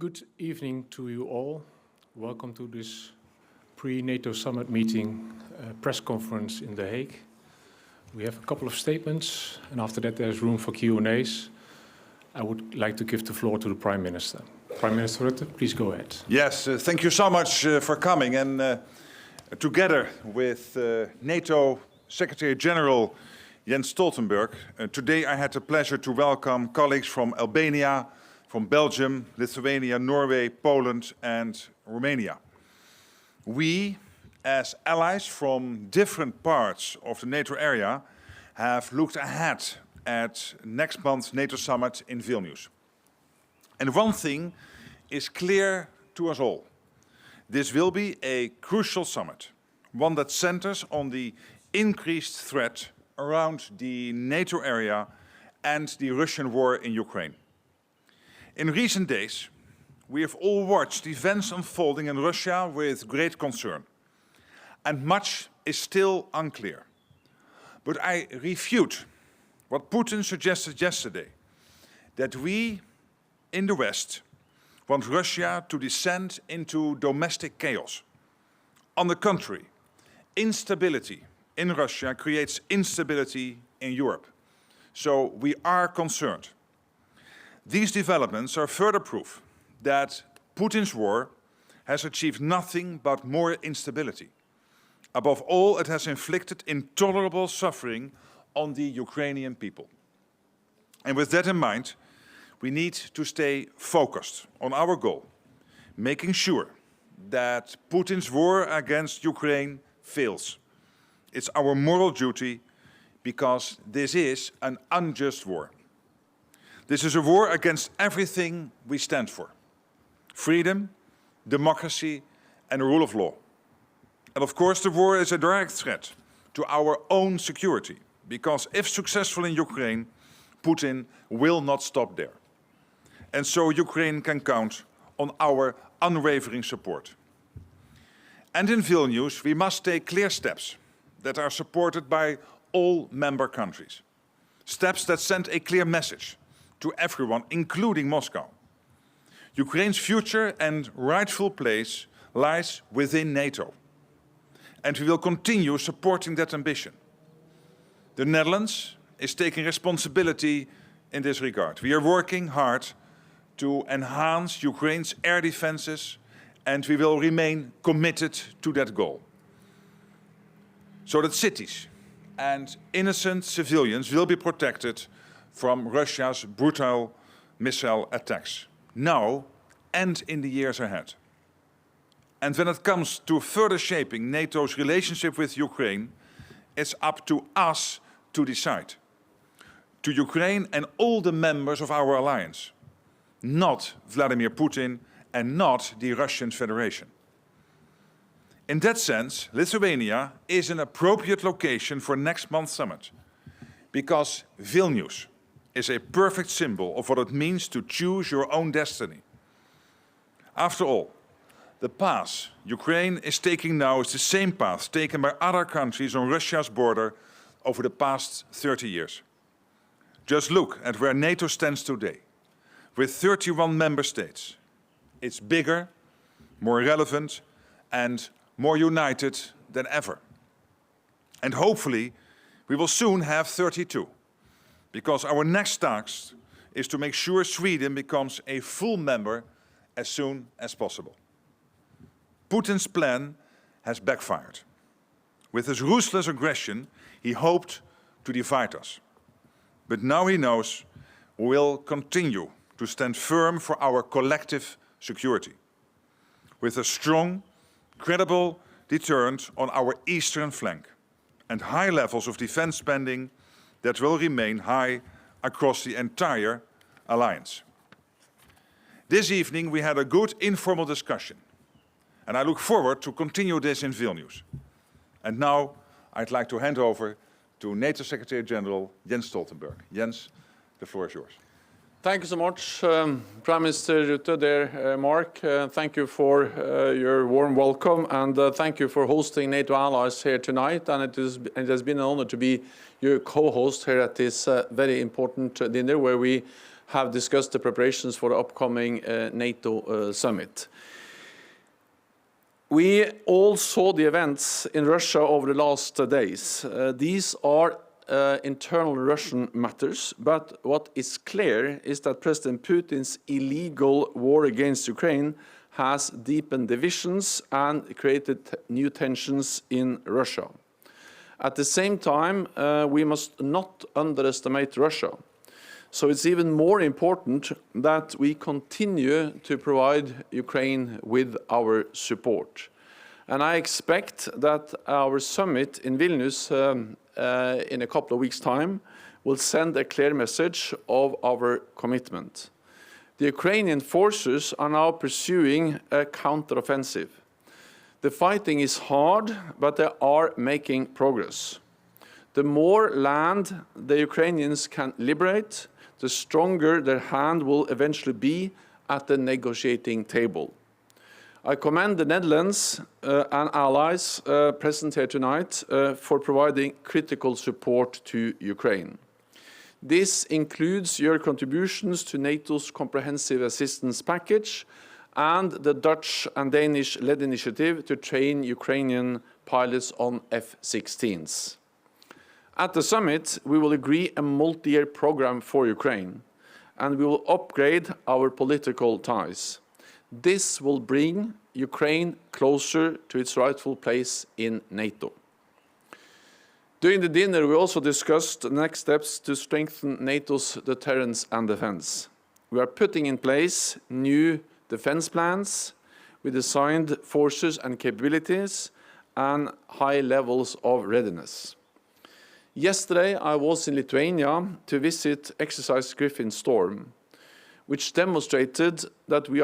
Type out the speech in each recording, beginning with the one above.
Good evening to you all. Welcome to this pre-NATO summit meeting press conference in The Hague. We have a couple of statements, and after that there's room for Q&As. I would like to give the floor to the Prime Minister. Prime Minister Rutte, please go ahead. Yes, thank you so much for coming. And together with NATO Secretary General Jens Stoltenberg, today I had the pleasure to welcome colleagues from Albania, from Belgium, Lithuania, Norway, Poland and Romania. We, as allies from different parts of the NATO area, have looked ahead at next month's NATO summit in Vilnius. And one thing is clear to us all. This will be a crucial summit, one that centers on the increased threat around the NATO area and the Russian war in Ukraine. In recent days, we have all watched events unfolding in Russia with great concern, and much is still unclear. But I refute what Putin suggested yesterday, that we in the West want Russia to descend into domestic chaos. On the contrary, instability in Russia creates instability in Europe. So we are concerned. These developments are further proof that Putin's war has achieved nothing but more instability. Above all, it has inflicted intolerable suffering on the Ukrainian people. And with that in mind, we need to stay focused on our goal, making sure that Putin's war against Ukraine fails. It's our moral duty because this is an unjust war. This is a war against everything we stand for: freedom, democracy, and the rule of law. And of course, the war is a direct threat to our own security, because if successful in Ukraine, Putin will not stop there. And so Ukraine can count on our unwavering support. And in Vilnius, we must take clear steps that are supported by all member countries. Steps that send a clear message to everyone, including Moscow. Ukraine's future and rightful place lies within NATO. And we will continue supporting that ambition. The Netherlands is taking responsibility in this regard. We are working hard to enhance Ukraine's air defenses, and we will remain committed to that goal, so that cities and innocent civilians will be protected from Russia's brutal missile attacks, now and in the years ahead. And when it comes to further shaping NATO's relationship with Ukraine, it's up to us to decide. To Ukraine and all the members of our alliance, not Vladimir Putin and not the Russian Federation. In that sense, Lithuania is an appropriate location for next month's summit, because Vilnius is a perfect symbol of what it means to choose your own destiny. After all, the path Ukraine is taking now is the same path taken by other countries on Russia's border over the past 30 years. Just look at where NATO stands today, with 31 member states. It's bigger, more relevant, and more united than ever. And hopefully, we will soon have 32, because our next task is to make sure Sweden becomes a full member as soon as possible. Putin's plan has backfired. With his ruthless aggression, he hoped to divide us. But now he knows we will continue to stand firm for our collective security, with a strong, credible deterrent on our eastern flank, and high levels of defense spending that will remain high across the entire alliance. This evening we had a good informal discussion, and I look forward to continue this in Vilnius. And now I'd like to hand over to NATO Secretary General Jens Stoltenberg. Jens, the floor is yours. Thank you so much, Prime Minister Rutte, dear Mark. Thank you for your warm welcome, and thank you for hosting NATO allies here tonight. And it has been an honor to be your co-host here at this very important dinner, where we have discussed the preparations for the upcoming NATO summit. We all saw the events in Russia over the last days. These are internal Russian matters, but what is clear is that President Putin's illegal war against Ukraine has deepened divisions and created new tensions in Russia. At the same time, we must not underestimate Russia. So it's even more important that we continue to provide Ukraine with our support. And I expect that our summit in Vilnius in a couple of weeks' time will send a clear message of our commitment. The Ukrainian forces are now pursuing a counteroffensive. The fighting is hard, but they are making progress. The more land the Ukrainians can liberate, the stronger their hand will eventually be at the negotiating table. I commend the Netherlands and allies present here tonight for providing critical support to Ukraine. This includes your contributions to NATO's comprehensive assistance package and the Dutch and Danish-led initiative to train Ukrainian pilots on F-16s. At the summit, we will agree a multi-year program for Ukraine, and we will upgrade our political ties. This will bring Ukraine closer to its rightful place in NATO. During the dinner, we also discussed the next steps to strengthen NATO's deterrence and defense. We are putting in place new defense plans with assigned forces and capabilities and high levels of readiness. Yesterday, I was in Lithuania to visit exercise Griffin Storm, which demonstrated that we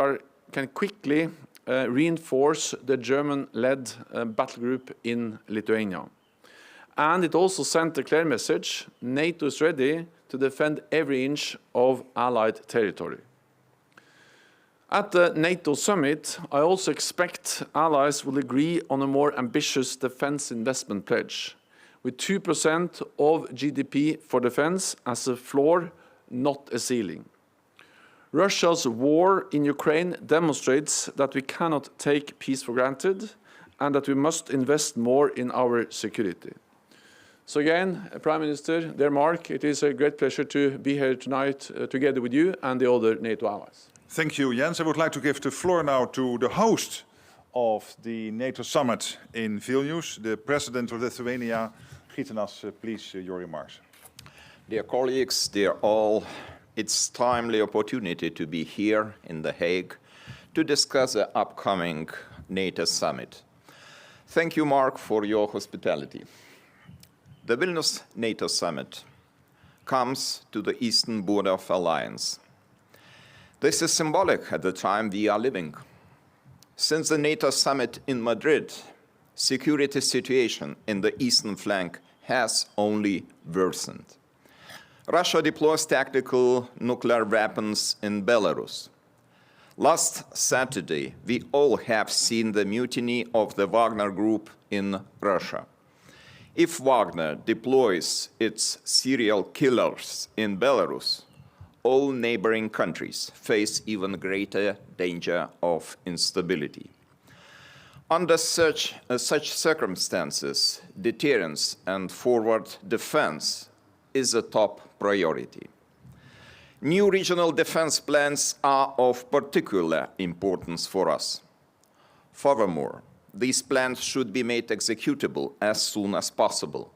can quickly reinforce the German-led battle group in Lithuania. And it also sent a clear message: NATO is ready to defend every inch of Allied territory. At the NATO summit, I also expect allies will agree on a more ambitious defense investment pledge, with 2% of GDP for defense as a floor, not a ceiling. Russia's war in Ukraine demonstrates that we cannot take peace for granted and that we must invest more in our security. So again, Prime Minister, dear Mark, it is a great pleasure to be here tonight together with you and the other NATO allies. Thank you, Jens. I would like to give the floor now to the host of the NATO summit in Vilnius, the President of Lithuania, Gitanas. Please, your remarks. Dear colleagues, dear all, it's timely opportunity to be here in The Hague to discuss the upcoming NATO summit. Thank you, Mark, for your hospitality. The Vilnius NATO summit comes to the eastern border of alliance. This is symbolic at the time we are living. Since the NATO summit in Madrid, security situation in the eastern flank has only worsened. Russia deploys tactical nuclear weapons in Belarus. Last Saturday, we all have seen the mutiny of the Wagner group in Russia. If Wagner deploys its serial killers in Belarus, all neighboring countries face even greater danger of instability. Under such circumstances, deterrence and forward defense is a top priority. New regional defense plans are of particular importance for us. Furthermore, these plans should be made executable as soon as possible.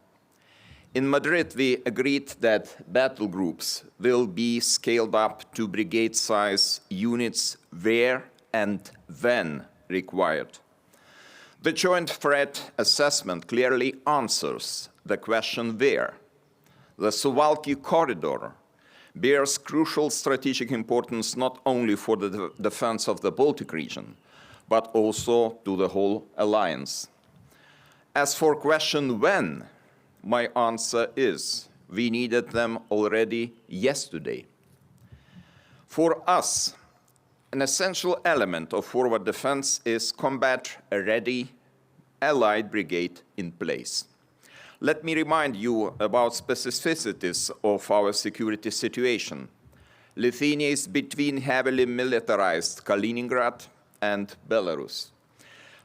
In Madrid, we agreed that battle groups will be scaled up to brigade-size units where and when required. The joint threat assessment clearly answers the question where. The Suwalki corridor bears crucial strategic importance not only for the defense of the Baltic region, but also to the whole alliance. As for question when, my answer is we needed them already yesterday. For us, an essential element of forward defense is combat-ready Allied brigade in place. Let me remind you about specificities of our security situation. Lithuania is between heavily militarized Kaliningrad and Belarus.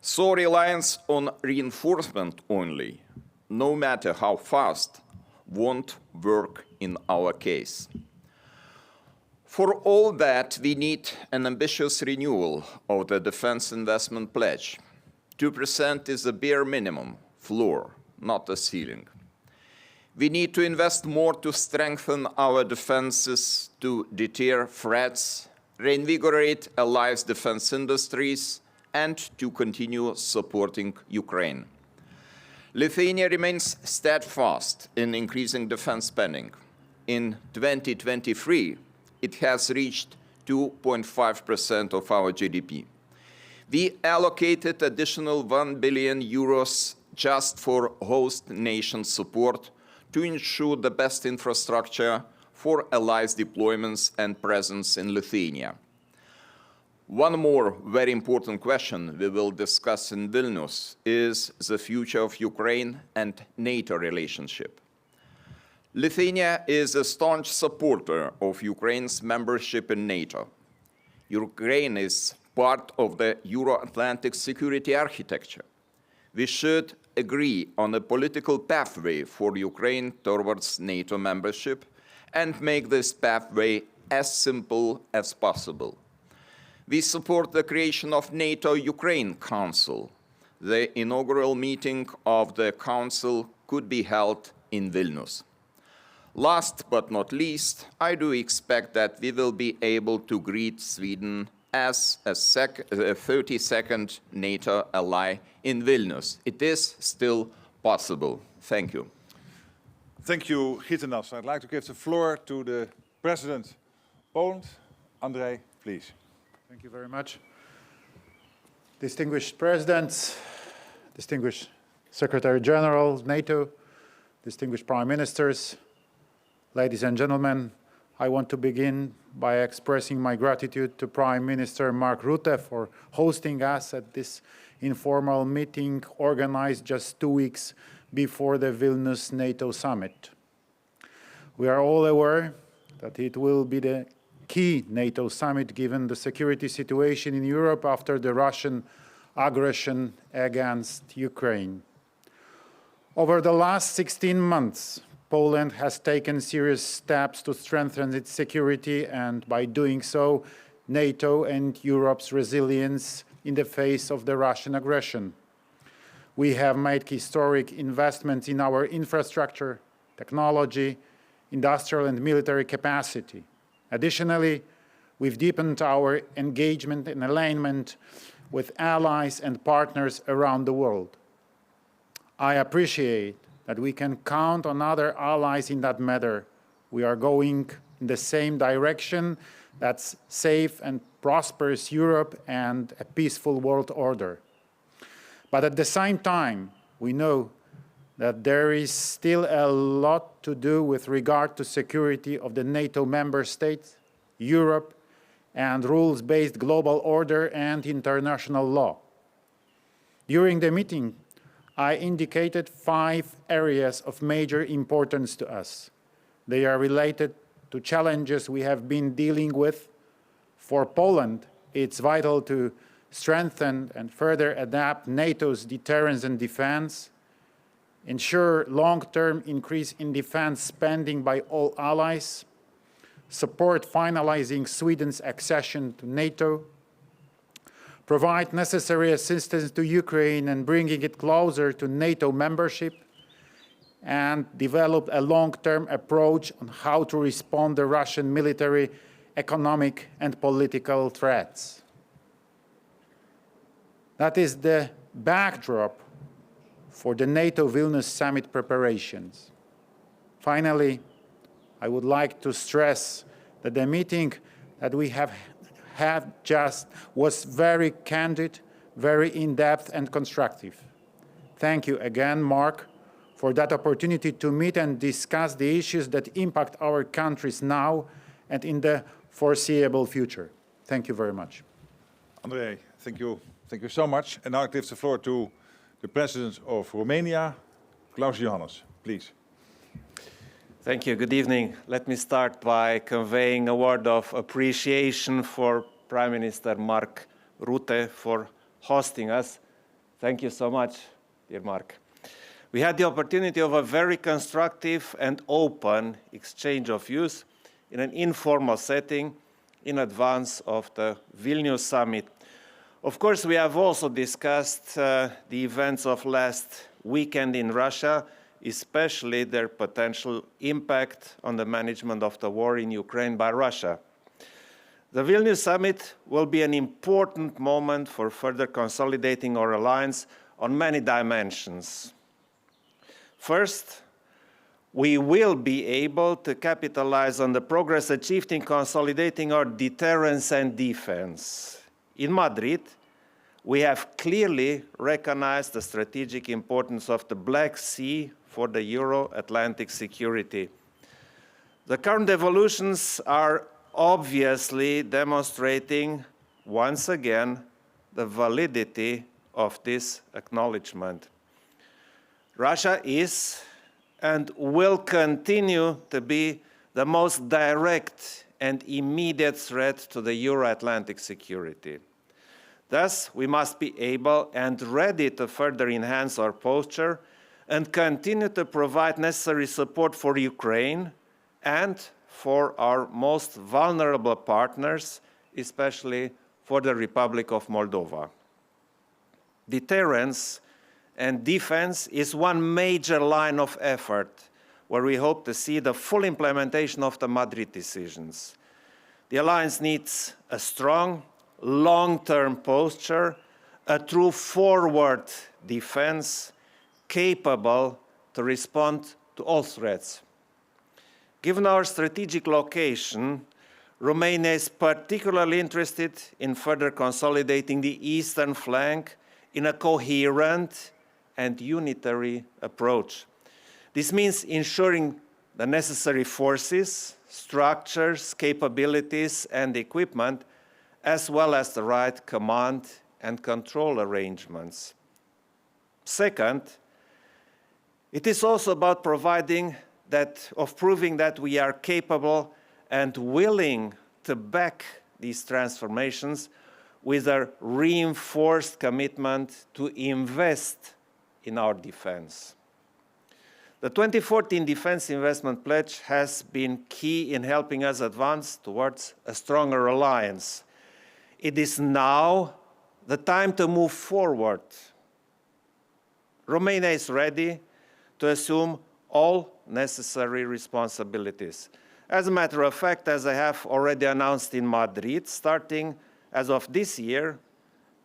So reliance on reinforcement only, no matter how fast, won't work in our case. For all that, we need an ambitious renewal of the defense investment pledge. 2% is the bare minimum, floor, not a ceiling. We need to invest more to strengthen our defenses, to deter threats, reinvigorate allies' defense industries, and to continue supporting Ukraine. Lithuania remains steadfast in increasing defense spending. In 2023, it has reached 2.5% of our GDP. We allocated additional 1 billion euros just for host nation support to ensure the best infrastructure for allies' deployments and presence in Lithuania. One more very important question we will discuss in Vilnius is the future of Ukraine and NATO relationship. Lithuania is a staunch supporter of Ukraine's membership in NATO. Ukraine is part of the Euro-Atlantic security architecture. We should agree on a political pathway for Ukraine towards NATO membership and make this pathway as simple as possible. We support the creation of NATO-Ukraine Council. The inaugural meeting of the Council could be held in Vilnius. Last but not least, I do expect that we will be able to greet Sweden as a 32nd NATO ally in Vilnius. It is still possible. Thank you. Thank you, Gitanas. I'd like to give the floor to the President of Poland. Andrzej, please. Thank you very much. Distinguished Presidents, distinguished Secretary General, NATO, distinguished Prime Ministers, ladies and gentlemen, I want to begin by expressing my gratitude to Prime Minister Mark Rutte for hosting us at this informal meeting organized just 2 weeks before the Vilnius NATO summit. We are all aware that it will be the key NATO summit given the security situation in Europe after the Russian aggression against Ukraine. Over the last 16 months, Poland has taken serious steps to strengthen its security and, by doing so, NATO and Europe's resilience in the face of the Russian aggression. We have made historic investments in our infrastructure, technology, industrial and military capacity. Additionally, we've deepened our engagement and alignment with allies and partners around the world. I appreciate that we can count on other allies in that matter. We are going in the same direction, that's safe and prosperous Europe and a peaceful world order. But at the same time, we know that there is still a lot to do with regard to security of the NATO member states, Europe, and rules-based global order and international law. During the meeting, I indicated 5 areas of major importance to us. They are related to challenges we have been dealing with. For Poland, it's vital to strengthen and further adapt NATO's deterrence and defense, ensure long-term increase in defense spending by all allies, support finalizing Sweden's accession to NATO, provide necessary assistance to Ukraine and bringing it closer to NATO membership, and develop a long-term approach on how to respond to Russian military, economic, and political threats. That is the backdrop for the NATO Vilnius summit preparations. Finally, I would like to stress that the meeting that we have had just was very candid, very in-depth and constructive. Thank you again, Mark, for that opportunity to meet and discuss the issues that impact our countries now and in the foreseeable future. Thank you very much. Andrzej, thank you. Thank you so much. And now I give the floor to the President of Romania, Klaus Iohannis, please. Thank you. Good evening. Let me start by conveying a word of appreciation for Prime Minister Mark Rutte for hosting us. Thank you so much, dear Mark. We had the opportunity of a very constructive and open exchange of views in an informal setting in advance of the Vilnius summit. Of course, we have also discussed the events of last weekend in Russia, especially their potential impact on the management of the war in Ukraine by Russia. The Vilnius summit will be an important moment for further consolidating our alliance on many dimensions. First, we will be able to capitalize on the progress achieved in consolidating our deterrence and defense. In Madrid, we have clearly recognized the strategic importance of the Black Sea for the Euro-Atlantic security. The current evolutions are obviously demonstrating, once again, the validity of this acknowledgement. Russia is and will continue to be the most direct and immediate threat to the Euro-Atlantic security. Thus, we must be able and ready to further enhance our posture and continue to provide necessary support for Ukraine and for our most vulnerable partners, especially for the Republic of Moldova. Deterrence and defense is one major line of effort where we hope to see the full implementation of the Madrid decisions. The alliance needs a strong, long-term posture, a true forward defense capable to respond to all threats. Given our strategic location, Romania is particularly interested in further consolidating the eastern flank in a coherent and unitary approach. This means ensuring the necessary forces, structures, capabilities, and equipment, as well as the right command and control arrangements. Second, it is also about proving that we are capable and willing to back these transformations with a reinforced commitment to invest in our defense. The 2014 Defense Investment Pledge has been key in helping us advance towards a stronger alliance. It is now the time to move forward. Romania is ready to assume all necessary responsibilities. As a matter of fact, as I have already announced in Madrid, starting as of this year,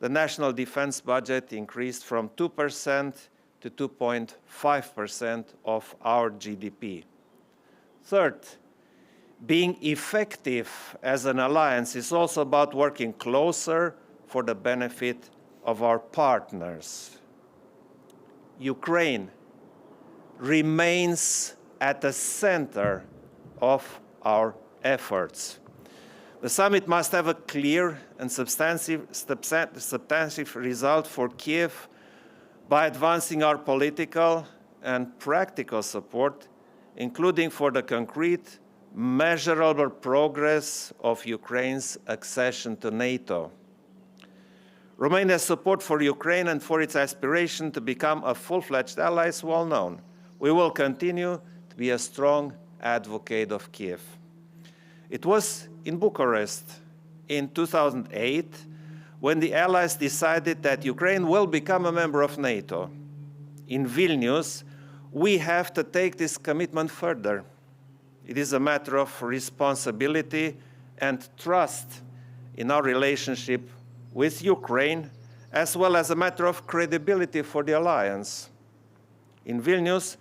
the national defense budget increased from 2% to 2.5% of our GDP. Third, being effective as an alliance is also about working closer for the benefit of our partners. Ukraine remains at the center of our efforts. The summit must have a clear and substantive result for Kiev by advancing our political and practical support, including for the concrete, measurable progress of Ukraine's accession to NATO. Romania's support for Ukraine and for its aspiration to become a full-fledged ally is well known. We will continue to be a strong advocate of Kiev. It was in Bucharest in 2008 when the Allies decided that Ukraine will become a member of NATO. In Vilnius, we have to take this commitment further. It is a matter of responsibility and trust in our relationship with Ukraine, as well as a matter of credibility for the alliance. In Vilnius,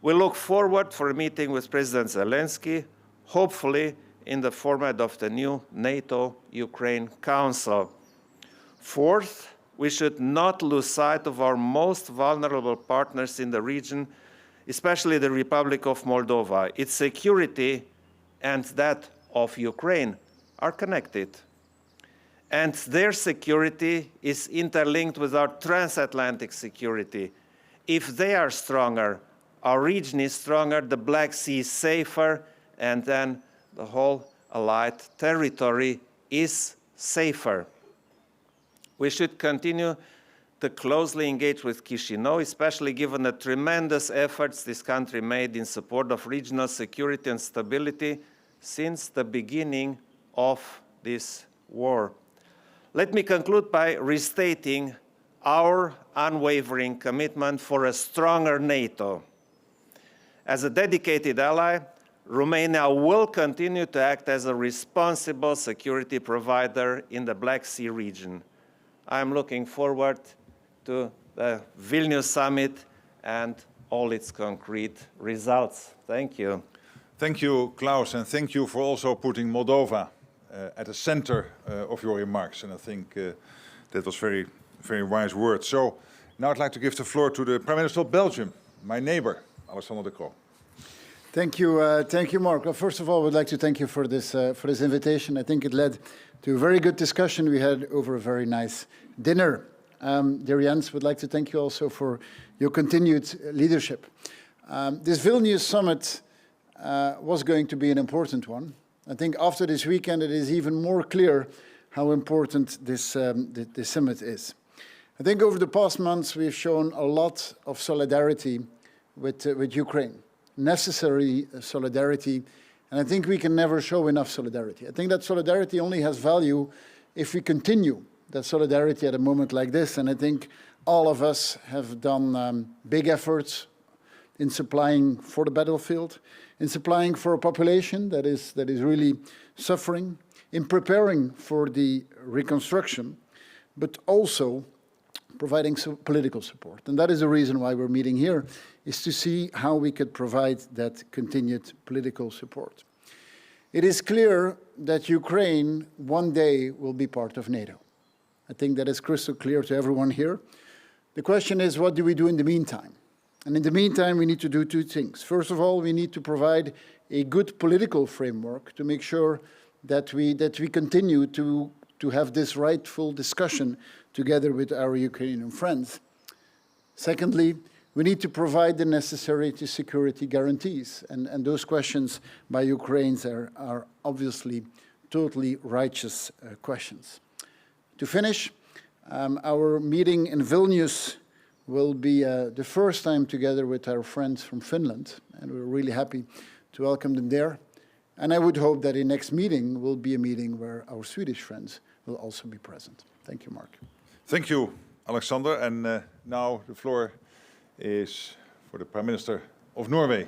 we look forward for a meeting with President Zelensky, hopefully in the format of the new NATO-Ukraine Council. Fourth, we should not lose sight of our most vulnerable partners in the region, especially the Republic of Moldova. Its security and that of Ukraine are connected. And their security is interlinked with our transatlantic security. If they are stronger, our region is stronger, the Black Sea is safer, and then the whole Allied territory is safer. We should continue to closely engage with Chișinău, especially given the tremendous efforts this country made in support of regional security and stability since the beginning of this war. Let me conclude by restating our unwavering commitment for a stronger NATO. As a dedicated ally, Romania will continue to act as a responsible security provider in the Black Sea region. I am looking forward to the Vilnius summit and all its concrete results. Thank you. Thank you, Klaus, and thank you for also putting Moldova at the center of your remarks. And I think that was very, very wise words. So now I'd like to give the floor to the Prime Minister of Belgium, my neighbor, Alexander De Croo. Thank you, Mark. Well, first of all, I would like to thank you for this invitation. I think it led to a very good discussion we had over a very nice dinner. Dear Jens, would like to thank you also for your continued leadership. This Vilnius summit was going to be an important one. I think after this weekend, it is even more clear how important this summit is. I think over the past months, we've shown a lot of solidarity with Ukraine. Necessary solidarity, and I think we can never show enough solidarity. I think that solidarity only has value if we continue that solidarity at a moment like this, and I think all of us have done big efforts in supplying for the battlefield, in supplying for a population that is really suffering, in preparing for the reconstruction, but also providing political support. And that is the reason why we're meeting here, is to see how we could provide that continued political support. It is clear that Ukraine one day will be part of NATO. I think that is crystal clear to everyone here. The question is, what do we do in the meantime? And in the meantime, we need to do two things. First of all, we need to provide a good political framework to make sure that we continue to have this rightful discussion together with our Ukrainian friends. Secondly, we need to provide the necessary security guarantees. And those questions by Ukrainians are obviously totally righteous questions. To finish, our meeting in Vilnius will be the first time together with our friends from Finland, and we're really happy to welcome them there. And I would hope that the next meeting will be a meeting where our Swedish friends will also be present. Thank you, Mark. Thank you, Alexander. And now the floor is for the Prime Minister of Norway,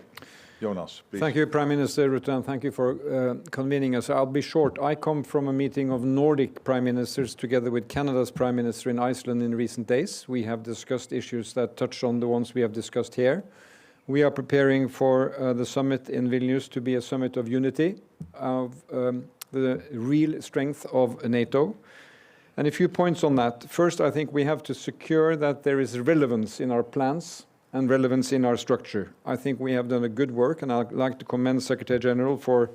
Jonas, please. Thank you, Prime Minister Rutte, and thank you for convening us. I'll be short. I come from a meeting of Nordic Prime Ministers together with Canada's Prime Minister in Iceland in recent days. We have discussed issues that touch on the ones we have discussed here. We are preparing for the summit in Vilnius to be a summit of unity, of the real strength of NATO. And a few points on that. First, I think we have to secure that there is relevance in our plans and relevance in our structure. I think we have done a good work, and I'd like to commend Secretary General for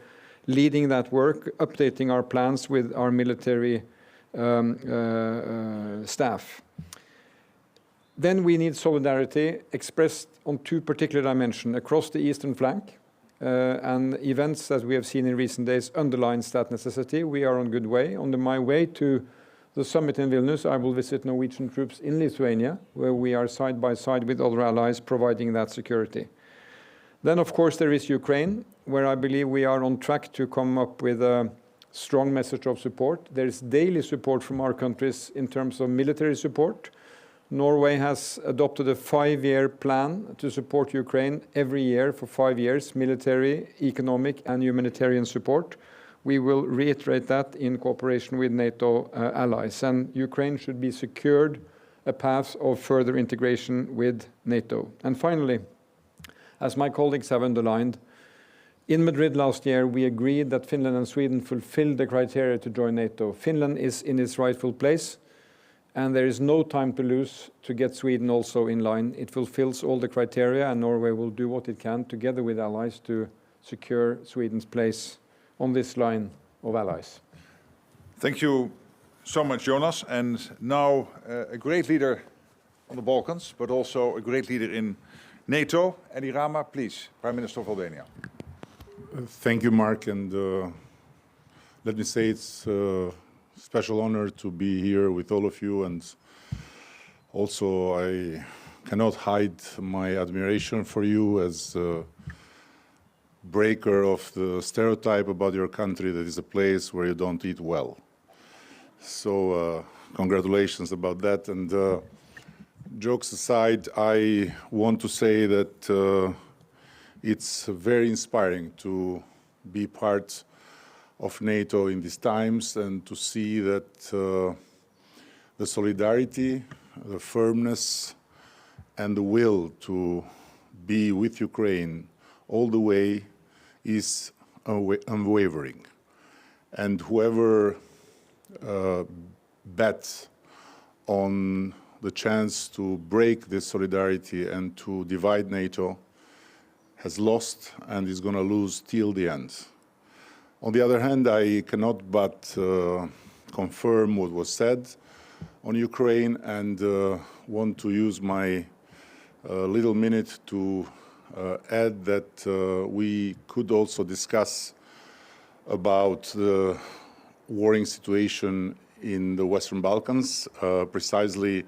leading that work, updating our plans with our military staff. Then we need solidarity expressed on two particular dimensions. Across the eastern flank, and events that we have seen in recent days underlines that necessity. We are on good way. On my way to the summit in Vilnius, I will visit Norwegian troops in Lithuania, where we are side by side with other allies providing that security. Then, of course, there is Ukraine, where I believe we are on track to come up with a strong message of support. There is daily support from our countries in terms of military support. Norway has adopted a 5-year plan to support Ukraine every year for 5 years, military, economic, and humanitarian support. We will reiterate that in cooperation with NATO allies. And Ukraine should be secured a path of further integration with NATO. And finally, as my colleagues have underlined, in Madrid last year, we agreed that Finland and Sweden fulfilled the criteria to join NATO. Finland is in its rightful place, and there is no time to lose to get Sweden also in line. It fulfills all the criteria, and Norway will do what it can together with allies to secure Sweden's place on this line of allies. Thank you so much, Jonas. And now a great leader on the Balkans, but also a great leader in NATO. Eddie Rama, please, Prime Minister of Albania. Thank you, Mark, and let me say it's a special honor to be here with all of you, and also I cannot hide my admiration for you as a breaker of the stereotype about your country that is a place where you don't eat well. So congratulations about that. And jokes aside, I want to say that it's very inspiring to be part of NATO in these times and to see that the solidarity, the firmness, and the will to be with Ukraine all the way is unwavering. And whoever bets on the chance to break this solidarity and to divide NATO has lost and is going to lose till the end. On the other hand, I cannot but confirm what was said on Ukraine and want to use my little minute to add that we could also discuss about the warring situation in the Western Balkans, precisely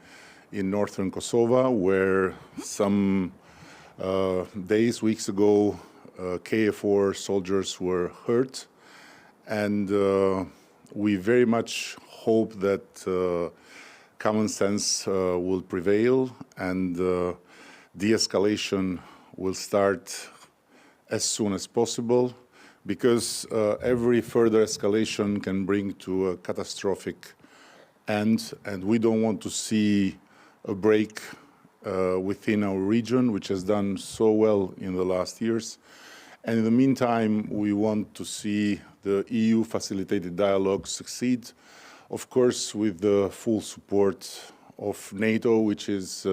in northern Kosovo, where some weeks ago, KFOR soldiers were hurt. And we very much hope that common sense will prevail and de-escalation will start as soon as possible, because every further escalation can bring to a catastrophic end, and we don't want to see a break within our region, which has done so well in the last years. And in the meantime, we want to see the EU-facilitated dialogue succeed, of course, with the full support of NATO, which is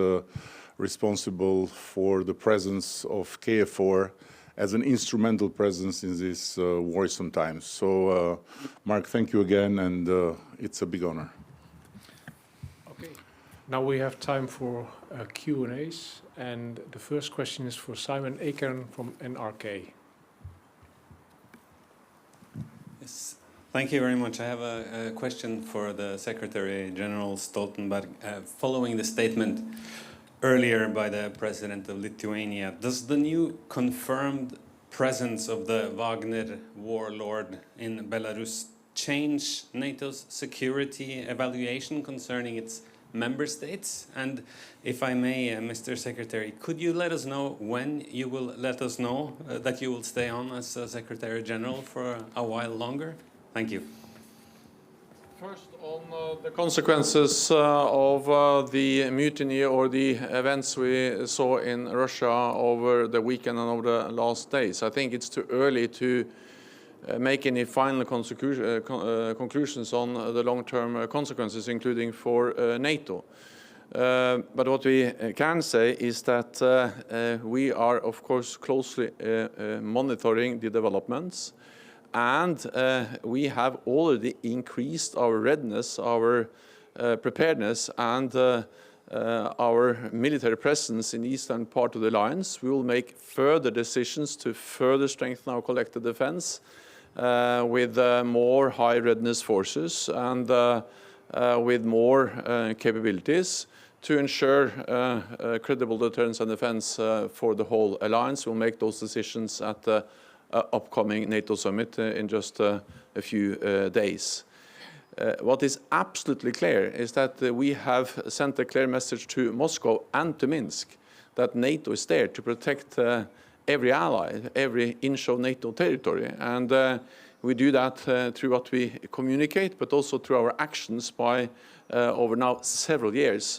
responsible for the presence of KFOR as an instrumental presence in these worrisome times. So, Mark, thank you again, and it's a big honor. Okay, now we have time for Q&As, and the first question is for Simon Akern from NRK. Yes, thank you very much. I have a question for the Secretary General Stoltenberg. Following the statement earlier by the President of Lithuania, does the new confirmed presence of the Wagner warlord in Belarus change NATO's security evaluation concerning its member states? And if I may, Mr. Secretary, could you let us know when you will let us know that you will stay on as Secretary General for a while longer? Thank you. First, on the consequences of the mutiny or the events we saw in Russia over the weekend and over the last days, I think it's too early to make any final conclusions on the long-term consequences, including for NATO. But what we can say is that we are, of course, closely monitoring the developments, and we have already increased our readiness, our preparedness, and our military presence in the eastern part of the alliance. We will make further decisions to further strengthen our collective defense with more high readiness forces and with more capabilities to ensure credible deterrence and defense for the whole alliance. We'll make those decisions at the upcoming NATO summit in just a few days. What is absolutely clear is that we have sent a clear message to Moscow and to Minsk that NATO is there to protect every ally, every inch of NATO territory. And we do that through what we communicate, but also through our actions by, over now several years,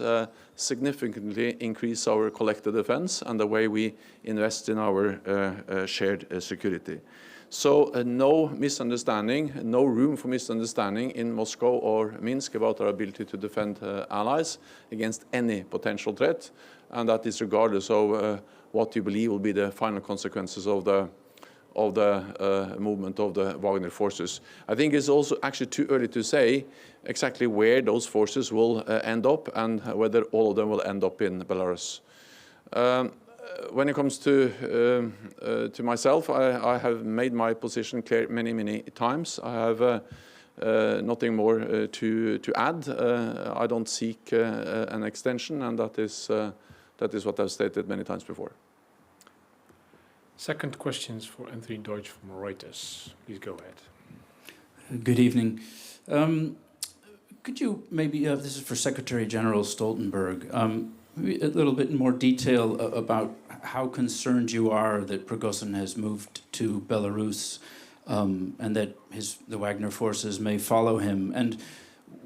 significantly increase our collective defense and the way we invest in our shared security. So no misunderstanding, no room for misunderstanding in Moscow or Minsk about our ability to defend allies against any potential threat, and that is regardless of what you believe will be the final consequences of the movement of the Wagner forces. I think it's also actually too early to say exactly where those forces will end up and whether all of them will end up in Belarus. when it comes to myself, I have made my position clear many times. I have nothing more to add. I don't seek an extension, and that is what I've stated many times before. Second questions for Anthony Deutsch from Reuters. Please go ahead. Good evening. Could you maybe, this is for Secretary General Stoltenberg, maybe a little bit more detail about how concerned you are that Prigozhin has moved to Belarus and that the Wagner forces may follow him? And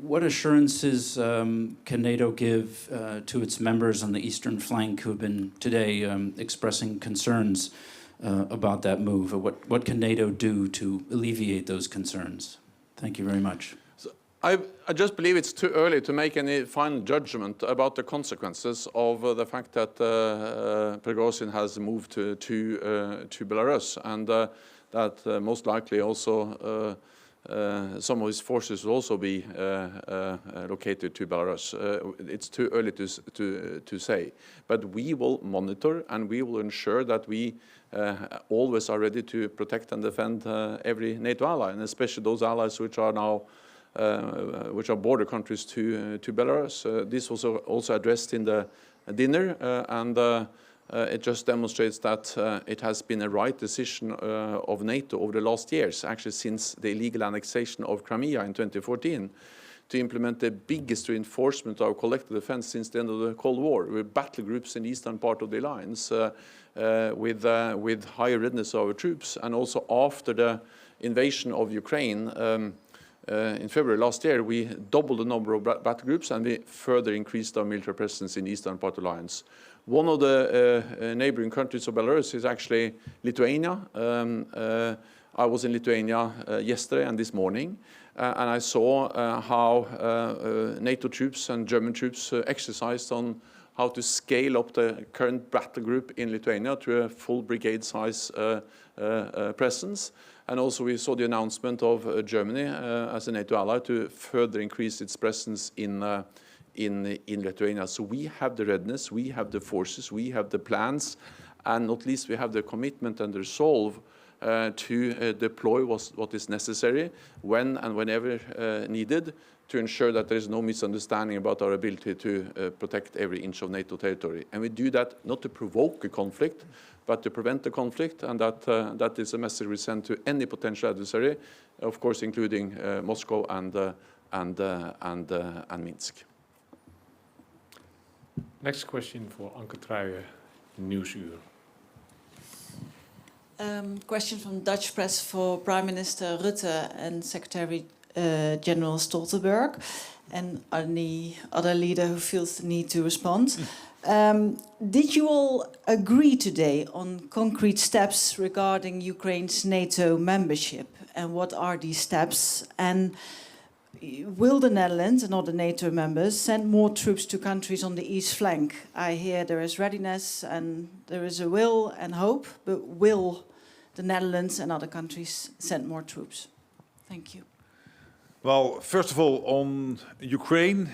what assurances can NATO give to its members on the eastern flank who have been today expressing concerns about that move? What can NATO do to alleviate those concerns? Thank you very much. So I just believe it's too early to make any final judgment about the consequences of the fact that Prigozhin has moved to Belarus, and that most likely also some of his forces will also be located to Belarus. It's too early to say, but we will monitor and we will ensure that we always are ready to protect and defend every NATO ally, and especially those allies which are now which are border countries to Belarus. This was also addressed in the dinner, and it just demonstrates that it has been a right decision of NATO over the last years, actually since the illegal annexation of Crimea in 2014, to implement the biggest reinforcement of collective defense since the end of the Cold War, with battle groups in the eastern part of the alliance, with higher readiness of our troops. And also after the invasion of Ukraine in February last year, we doubled the number of battle groups and we further increased our military presence in the eastern part of the alliance. One of the neighboring countries of Belarus is actually Lithuania. I was in Lithuania yesterday and this morning, and I saw how NATO troops and German troops exercised on how to scale up the current battle group in Lithuania to a full brigade size presence. And also we saw the announcement of Germany as a NATO ally to further increase its presence in Lithuania. So we have the readiness, we have the forces, we have the plans, and not least we have the commitment and the resolve to deploy what is necessary when and whenever needed to ensure that there is no misunderstanding about our ability to protect every inch of NATO territory. And we do that not to provoke a conflict, but to prevent the conflict, and that is a message we send to any potential adversary, of course, including Moscow and Minsk. Next question for Anke Truijen, Nieuwsuur. Question from Dutch press for Prime Minister Rutte and Secretary General Stoltenberg, and any other leader who feels the need to respond. Did you all agree today on concrete steps regarding Ukraine's NATO membership, and what are these steps? And will the Netherlands and other NATO members send more troops to countries on the east flank? I hear there is readiness and there is a will and hope, but will the Netherlands and other countries send more troops? Thank you. Well, first of all, on Ukraine,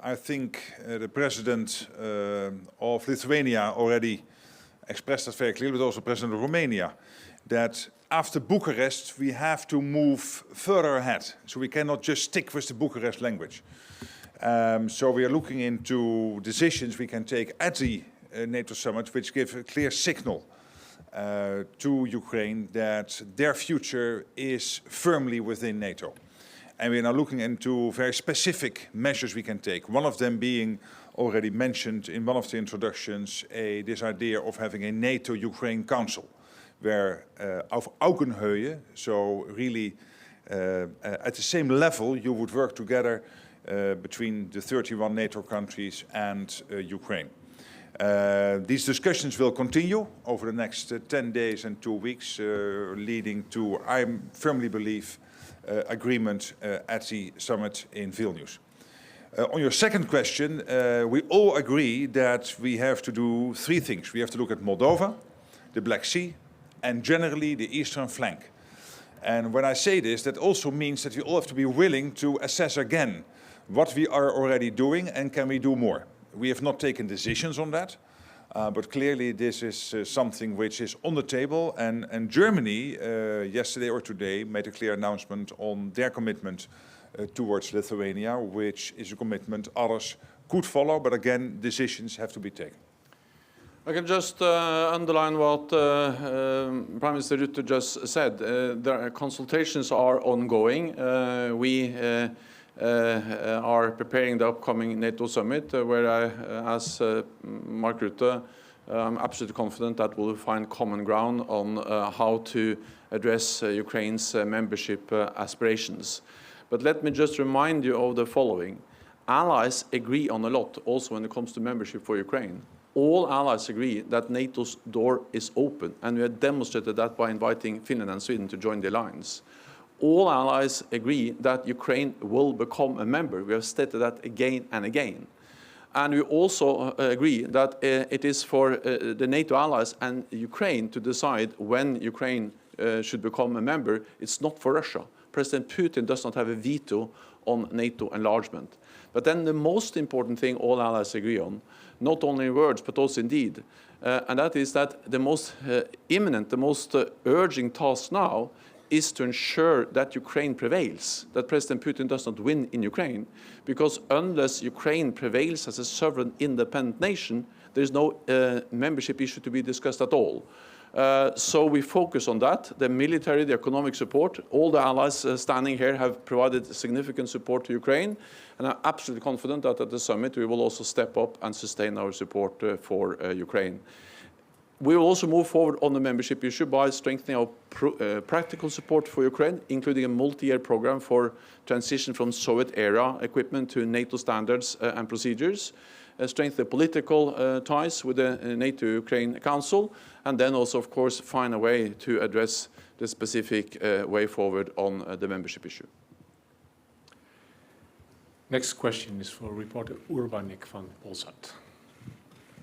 I think the president of Lithuania already expressed that very clearly, but also President of Romania, that after Bucharest, we have to move further ahead. So we cannot just stick with the Bucharest language. So we are looking into decisions we can take at the NATO summit, which give a clear signal to Ukraine that their future is firmly within NATO. And we are now looking into very specific measures we can take. One of them being already mentioned in one of the introductions, this idea of having a NATO-Ukraine Council, where auf Augenhöhe, so really at the same level, you would work together between the 31 NATO countries and Ukraine. These discussions will continue over the next 10 days and 2 weeks, leading to, I firmly believe, agreement at the summit in Vilnius. On your second question, we all agree that we have to do 3 things. We have to look at Moldova, the Black Sea, and generally the eastern flank. And when I say this, that also means that we all have to be willing to assess again what we are already doing and can we do more. We have not taken decisions on that. But clearly this is something which is on the table, and Germany yesterday or today made a clear announcement on their commitment towards Lithuania, which is a commitment others could follow, but again, decisions have to be taken. I can just underline what Prime Minister Rutte just said. The consultations are ongoing. We are preparing the upcoming NATO summit, where I, as Mark Rutte, I'm absolutely confident that we'll find common ground on how to address Ukraine's membership aspirations. But let me just remind you of the following. Allies agree on a lot, also when it comes to membership for Ukraine. All allies agree that NATO's door is open, and we have demonstrated that by inviting Finland and Sweden to join the alliance. All allies agree that Ukraine will become a member. We have stated that again and again. And we also agree that it is for the NATO allies and Ukraine to decide when Ukraine should become a member. It's not for Russia. President Putin does not have a veto on NATO enlargement. But then the most important thing all allies agree on, not only in words, but also in deed, and that is that the most imminent, the most urgent task now is to ensure that Ukraine prevails, that President Putin does not win in Ukraine, because unless Ukraine prevails as a sovereign, independent nation, there is no membership issue to be discussed at all. So we focus on that, the military, the economic support. All the allies standing here have provided significant support to Ukraine, and I'm absolutely confident that at the summit we will also step up and sustain our support for Ukraine. We will also move forward on the membership issue by strengthening our practical support for Ukraine, including a multi-year program for transition from Soviet-era equipment to NATO standards and procedures, strengthen the political ties with the NATO-Ukraine Council, and then also, of course, find a way to address the specific way forward on the membership issue. Next question is for reporter Urbanik van Polsat.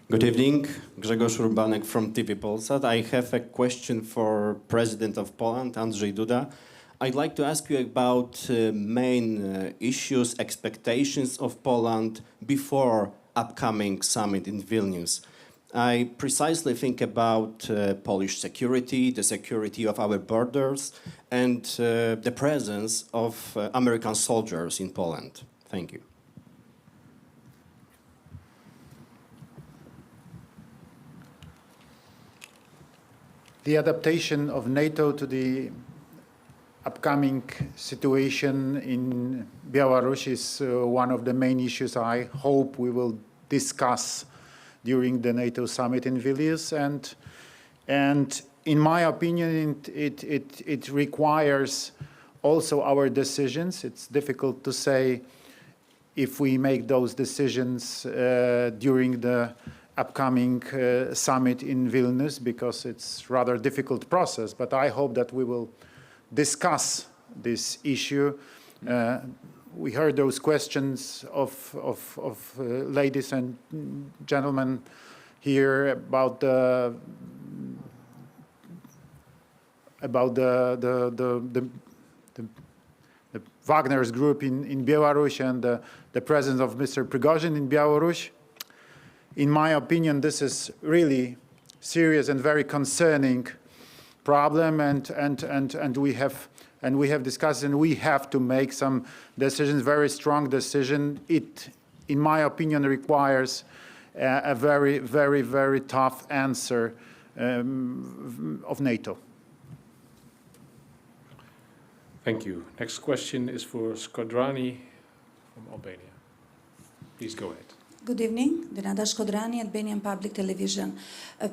Good evening, Grzegorz Urbanek from TV Polsat. I have a question for President of Poland, Andrzej Duda. I'd like to ask you about main issues, expectations of Poland before upcoming summit in Vilnius. I precisely think about Polish security, the security of our borders, and the presence of American soldiers in Poland. Thank you. The adaptation of NATO to the upcoming situation in Belarus is one of the main issues I hope we will discuss during the NATO summit in Vilnius. And in my opinion, it requires also our decisions. It's difficult to say if we make those decisions during the upcoming summit in Vilnius, because it's a rather difficult process, but I hope that we will discuss this issue. We heard those questions of ladies and gentlemen here about the Wagner's group in Belarus and the presence of Mr. Prigozhin in Belarus. In my opinion, this is really serious and very concerning problem, and we have discussed, and we have to make some decisions, very strong decision. It, in my opinion, requires a very, very, very tough answer of NATO. Thank you. Next question is for Skodrani from Albania. Please go ahead. Good evening, Denada Shkodrani, Albanian Public Television.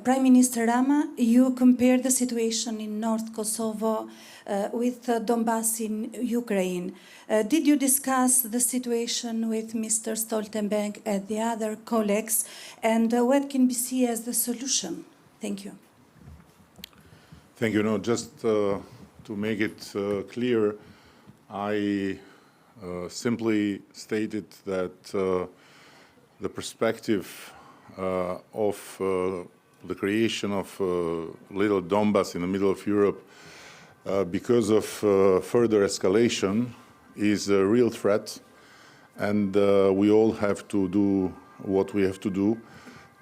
Prime Minister Rama, you compared the situation in North Kosovo with Donbass in Ukraine. Did you discuss the situation with Mr. Stoltenberg and the other colleagues, and what can be seen as the solution? Thank you. Thank you. No, just to make it clear, I simply stated that the perspective of the creation of little Donbass in the middle of Europe because of further escalation is a real threat, and we all have to do what we have to do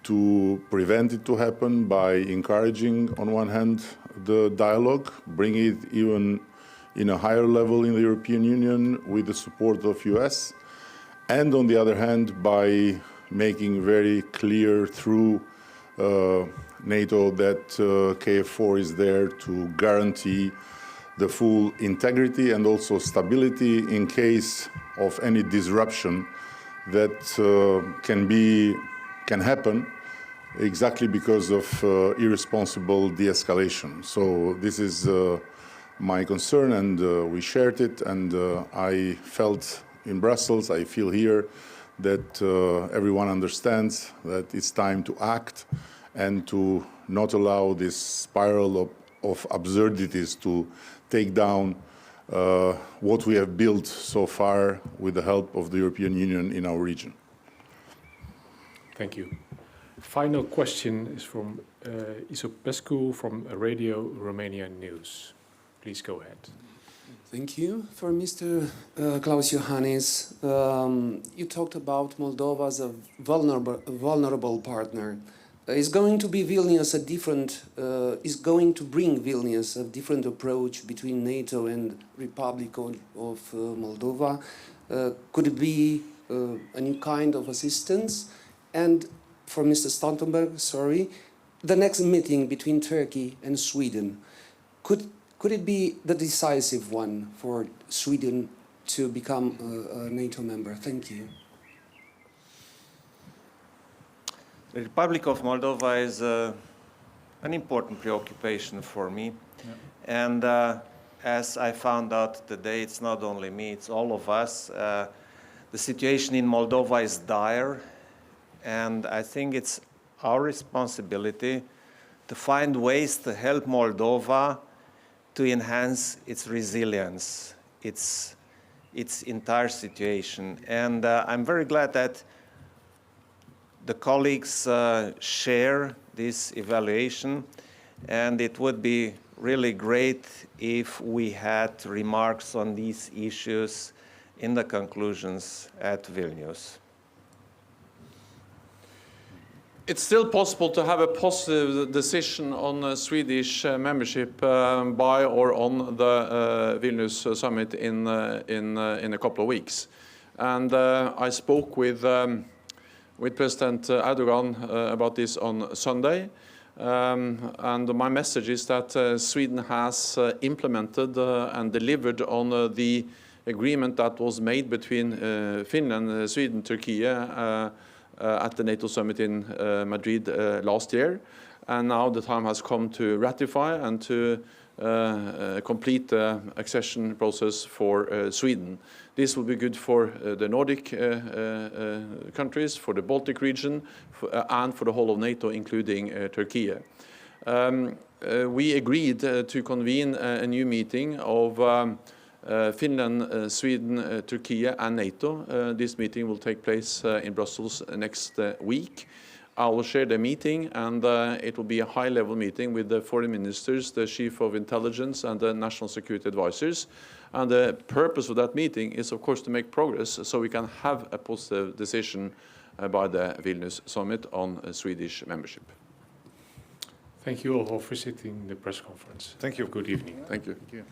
to prevent it to happen by encouraging, on one hand, the dialogue, bring it even in a higher level in the European Union with the support of US, and on the other hand, by making very clear through NATO that KFOR is there to guarantee the full integrity and also stability in case of any disruption that can happen exactly because of irresponsible de-escalation. So this is my concern, and we shared it, and I felt in Brussels, I feel here, that everyone understands that it's time to act and to not allow this spiral of absurdities to take down what we have built so far with the help of the European Union in our region. Thank you. Final question is from Isopescu from Radio Romania News. Please go ahead. Thank you. For Mr. Klaus Iohannis, you talked about Moldova as a vulnerable partner. Is going to be Vilnius a different? Is going to bring Vilnius a different approach between NATO and Republic of Moldova? Could it be a new kind of assistance? And for Mr. Stoltenberg, sorry, the next meeting between Turkey and Sweden, could it be the decisive one for Sweden to become a NATO member? Thank you. The Republic of Moldova is an important preoccupation for me. Yeah. And as I found out today, it's not only me, it's all of us. The situation in Moldova is dire, and I think it's our responsibility to find ways to help Moldova to enhance its resilience, its entire situation. And I'm very glad that the colleagues share this evaluation, and it would be really great if we had remarks on these issues in the conclusions at Vilnius. It's still possible to have a positive decision on Swedish membership by or on the Vilnius summit in a couple of weeks. And I spoke with President Erdogan about this on Sunday. And my message is that Sweden has implemented and delivered on the agreement that was made between Finland, Sweden, Turkey at the NATO summit in Madrid last year. And now the time has come to ratify and to complete the accession process for Sweden. This will be good for the Nordic countries, for the Baltic region, and for the whole of NATO, including Turkey. We agreed to convene a new meeting of Finland, Sweden, Turkey, and NATO. This meeting will take place in Brussels next week. I will share the meeting, and it will be a high-level meeting with the foreign ministers, the chief of intelligence, and the national security advisors. And the purpose of that meeting is, of course, to make progress so we can have a positive decision by the Vilnius summit on Swedish membership. Thank you all for visiting the press conference. Thank you. Good evening. Thank you. Thank you.